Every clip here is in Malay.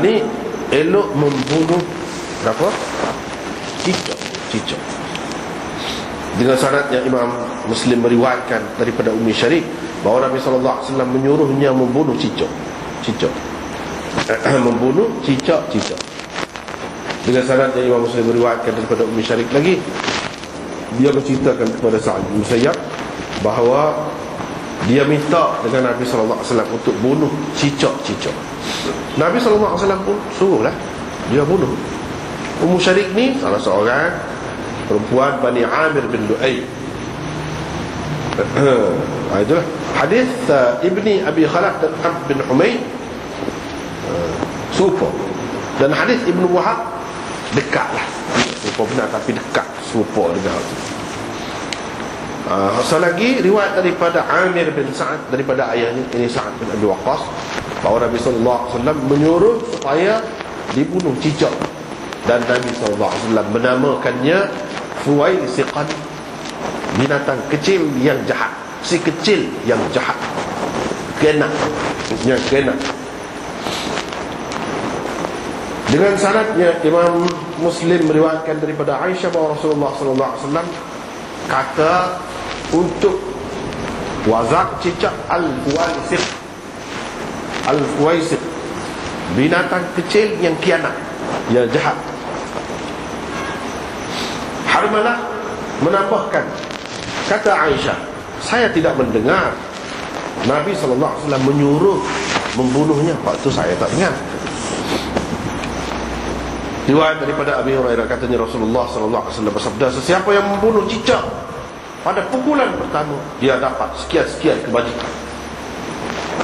Ni elok membunuh apa? Cicak. Dengan syarat yang Imam Muslim meriwayatkan daripada Ummi Syarik bahawa Nabi SAW menyuruhnya membunuh cicak. Membunuh cicak. Dengan syarat yang Imam Muslim meriwayatkan daripada Ummi Syarik lagi, dia menceritakan kepada Sa'ad bin Musayyab bahawa dia minta dengan Nabi SAW untuk bunuh cicak. Nabi SAW pun suruhlah dia bunuh. Ummu Syarik ni salah seorang perempuan Bani Amir bin Lu'ay. Itulah hadis Ibni Abi Khalaf dan Abd bin Humayd serupa. Dan hadis Ibnu Wahab dekatlah, serupa benar tapi dekat, serupa dengan itu. Asal lagi riwayat daripada Amir bin Sa'ad daripada ayahnya, ini Sa'ad bin Abi Waqqas, bahawa Nabi SAW menyuruh supaya dibunuh cicak, dan Nabi SAW menamakannya Fuwaisiqan, binatang kecil yang jahat, si kecil yang jahat, genak. Dengan syaratnya Imam Muslim meriwayatkan daripada Aisyah bahawa Rasulullah SAW kata untuk wazak cicak Al-Fuwaisiq, binatang kecil yang kianat, yang jahat. Harmalah menambahkan, kata Aisyah, saya tidak mendengar Nabi SAW menyuruh membunuhnya. Waktu saya tak dengar. Riwayat daripada Abi Hurairah, katanya Rasulullah SAW bersabda, sesiapa yang membunuh cicak pada pukulan pertama, dia dapat sekian-sekian kebajikan.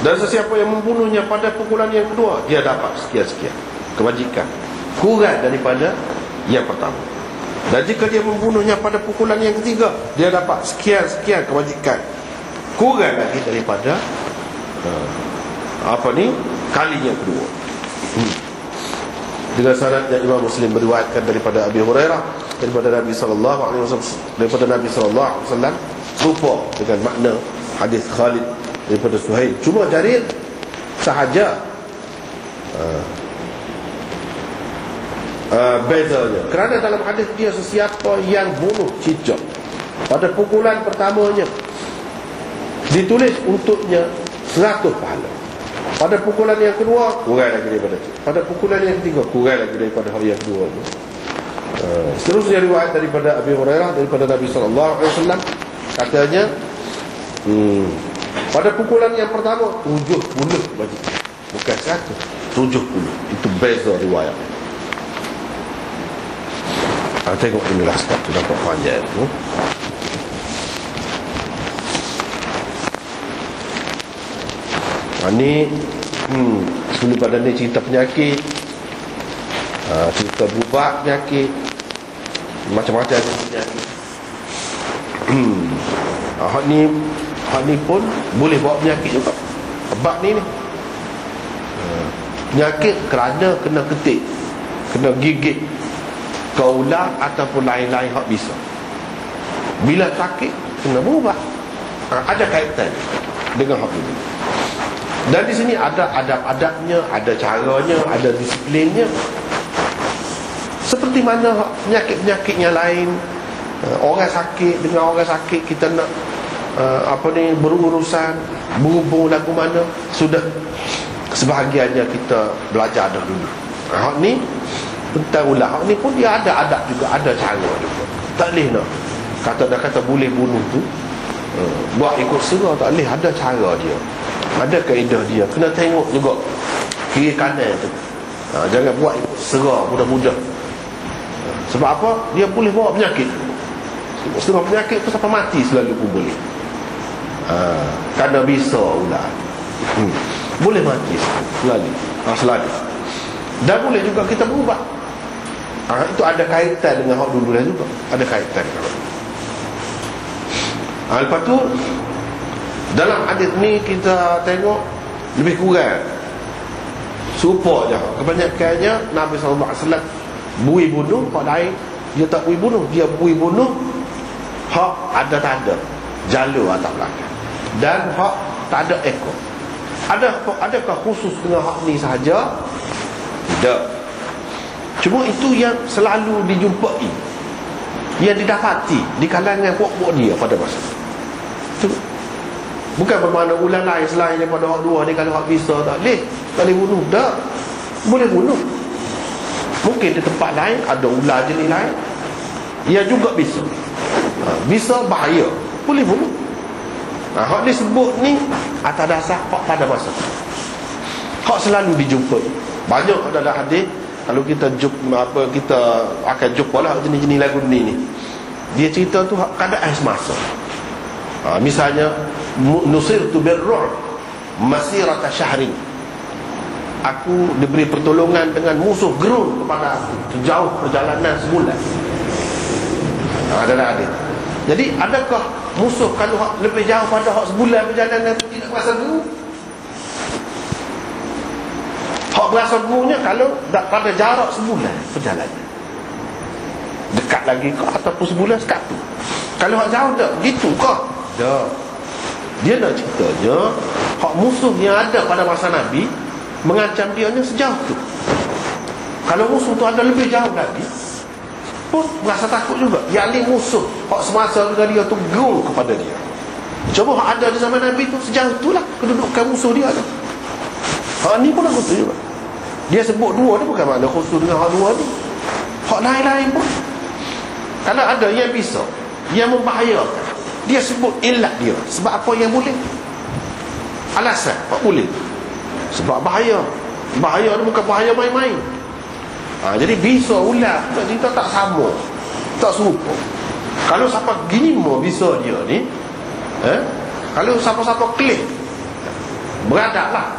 Dan sesiapa yang membunuhnya pada pukulan yang kedua, dia dapat sekian-sekian kebajikan, kurang daripada yang pertama. Dan jika dia membunuhnya pada pukulan yang ketiga, dia dapat sekian-sekian kebajikan, kurang lagi daripada kali yang kedua. Dengan syarat yang Imam Muslim meriwayatkan daripada Abi Hurairah daripada Nabi SAW, serupa dengan makna hadis Khalid daripada Suhail. Cuma Jarir sahaja bezanya, kerana dalam hadis dia, sesiapa yang bunuh cicak pada pukulan pertamanya, ditulis untuknya 100 pahala. Pada pukulan yang kedua, kurang lagi daripada itu. Pada pukulan yang ketiga, kurang lagi daripada hal yang kedua. Seterusnya riwayat daripada Abi Hurairah daripada Nabi SAW, katanya pada pukulan yang pertama 70 bajikan, bukan 100, 70. Itu beza riwayat. Tengok inilah satu nampak panjang tu. Ni sebelum pada ni cerita penyakit, cerita bubat penyakit, macam-macam penyakit. Hak ni pun boleh bawa penyakit juga. Bab ni penyakit kerana kena ketik, kena gigit kaulah ataupun lain-lain hak bisa. Bila sakit kena berubah. Ada kaitan dengan hak ini. Dan di sini ada adab-adabnya, ada caranya, ada disiplinnya. Seperti mana penyakit-penyakit yang lain, orang sakit dengan orang sakit kita nak berurusan, berhubung lagu mana, sudah sebahagiannya kita belajar dah dulu. Hak ni tentang ulah, hak ni pun dia ada adab juga, ada cara juga. Tak boleh nak kata boleh bunuh tu buat ikut serah, tak boleh. Ada cara dia, ada kaedah dia, kena tengok juga kiri kanan tu. Jangan buat ikut serah mudah-mudah. Sebab apa? Dia boleh bawa penyakit. Setengah penyakit tu sampai mati selalu pun boleh. Kerana bisa ular boleh mati selalu. Dan boleh juga kita berubah. Itu ada kaitan dengan hak dulu juga. Ada kaitan. Lepas tu dalam hadis ni kita tengok lebih kurang serupa je. Kebanyakannya Nabi SAW bui bunuh, hak lain dia tak bui bunuh. Dia bui bunuh hak ada tanda jalur atas belakang, dan hak tak ada ekor. Adakah khusus dengan hak ni sahaja? Tidak. Cuma itu yang selalu dijumpai, yang didapati di kalangan puak-puak dia pada masa itu. Bukan bermakna ular lain selain daripada hak dua ni. Kalau hak bisa tak boleh bunuh. Tak boleh bunuh. Mungkin di tempat lain ada ular jenis lain yang juga bisa. Bisa bahaya, boleh bunuh. Hak disebut ni atas dasar hak pada masa. Hak selalu dijumpai. Banyak dalam hadis. Kalau kita kita akan jumpa lah jenis-jenis lagu ni. Dia cerita tu keadaan semasa. Misalnya nusirtu birru' masirata syahrin. Aku diberi pertolongan dengan musuh gerun kepada aku sejauh perjalanan sebulan. Adalah hadis. Jadi adakah musuh kalau lebih jauh pada sebulan perjalanan tidak berasa gerun? Hak berasa gerunnya kalau pada jarak sebulan perjalanan. Dekat lagi ke ataupun sebulan sekatu. Kalau hak jauh tak gitu ke? Tak. Dia nak ceritanya hak musuh yang ada pada masa Nabi mengancam dia ni sejauh tu. Kalau musuh tu ada lebih jauh lagi pun berasa takut juga. Yang ni musuh hak semasa dengan dia tu gerung kepada dia. Coba hak ada di zaman Nabi tu sejauh tu lah kedudukan musuh dia tu. Hak ni pun aku tu juga. Dia sebut dua ni bukan makna khusus dengan hak dua ni. Hak lain-lain pun. Kalau ada yang bisa, yang membahayakan, dia sebut ilat dia. Sebab apa yang boleh? Alasan apa boleh? Sebab bahaya. Bahaya ni bukan bahaya main-main. Jadi bisa ular kita tak sama, tak serupa. Kalau siapa gini mau bisa dia ni, kalau siapa-siapa klik beradablah,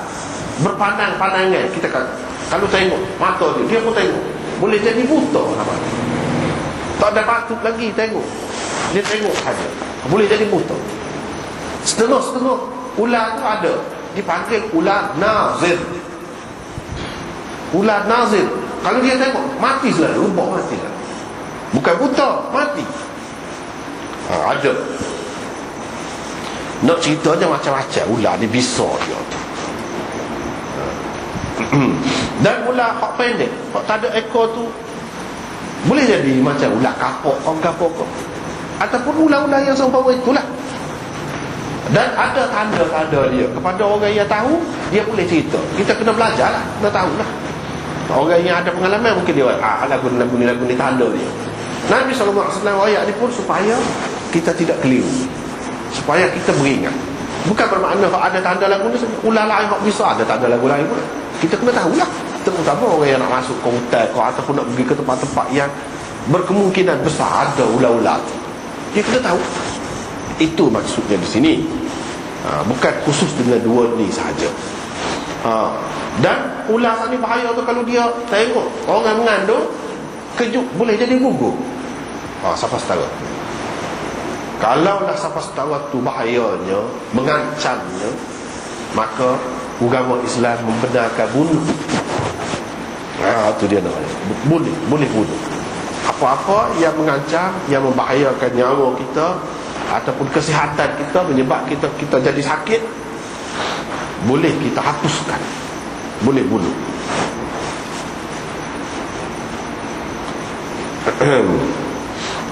berpandang-pandangan. Kita kata kalau tengok mata dia pun tengok. Boleh jadi buta apa? Tak ada patut lagi tengok. Dia tengok saja. Boleh jadi buta. Setengah-setengah ular tu ada dipanggil ular nazir. Ular nazir. Kalau dia tengok mati selalu, rubah mati lah. Bukan buta, mati. Ada. Nak ceritanya macam-macam. Ular ni bisa dia tu. Dan ular hak pendek, hak tak ada ekor tu, boleh jadi macam ular kapok, orang kapok kau. Ataupun ular-ular yang seumpama itulah. Dan ada tanda-tanda dia. Kepada orang yang tahu, dia boleh cerita. Kita kena belajar lah, kena tahulah. Orang yang ada pengalaman mungkin dia lagu ni tanda dia. Nabi SAW ayat ni pun supaya kita tidak keliru, supaya kita beringat. Bukan bermakna ada tanda lagu ni ular lain hak bisa ada tanda lagu lain pun. Kita kena tahulah. Terutama orang yang nak masuk ke hutan ataupun nak pergi ke tempat-tempat yang berkemungkinan besar ada ular-ular, dia kena tahu. Itu maksudnya di sini. Bukan khusus dengan dua ni sahaja. Dan ular ni bahaya tu kalau dia tengok orang mengandung, kejut, boleh jadi gugur. Siapa setara. Kalau lah siapa setara tu bahayanya, mengancamnya, maka agama Islam membenarkan bunuh. Itu dia namanya. Boleh bunuh. Apa-apa yang mengancam, yang membahayakan nyawa kita ataupun kesihatan kita, menyebab kita jadi sakit, boleh kita hapuskan. Boleh bunuh.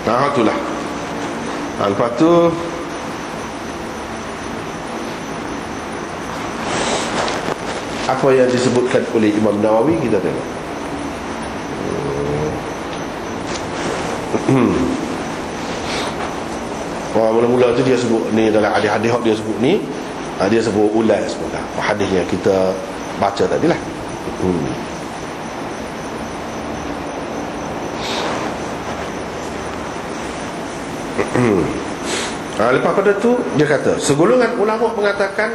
Itulah. Lepas tu apa yang disebutkan oleh Imam Nawawi, kita tengok. Mula-mula tu dia sebut ni, dalam hadis-hadis dia sebut ni, dia sebut ular sebenarnya. Hadis yang kita baca tadilah. Lepas pada tu dia kata, segolongan ulama mengatakan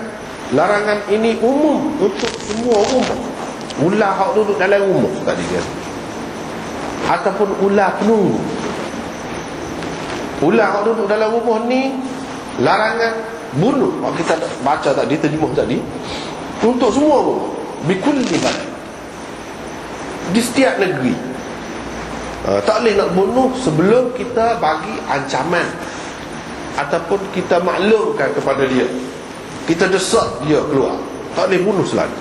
larangan ini umum untuk semua umum. Ular hak duduk dalam rumah tadi dia, ataupun ular penunggu. Ular hak duduk dalam rumah ni larangan bunuh. Kita baca tadi, terjemah tadi, untuk semua rumah, bikulli balad, di setiap negeri. Tak boleh nak bunuh sebelum kita bagi ancaman ataupun kita maklumkan kepada dia, kita desak dia keluar. Tak boleh bunuh selalu.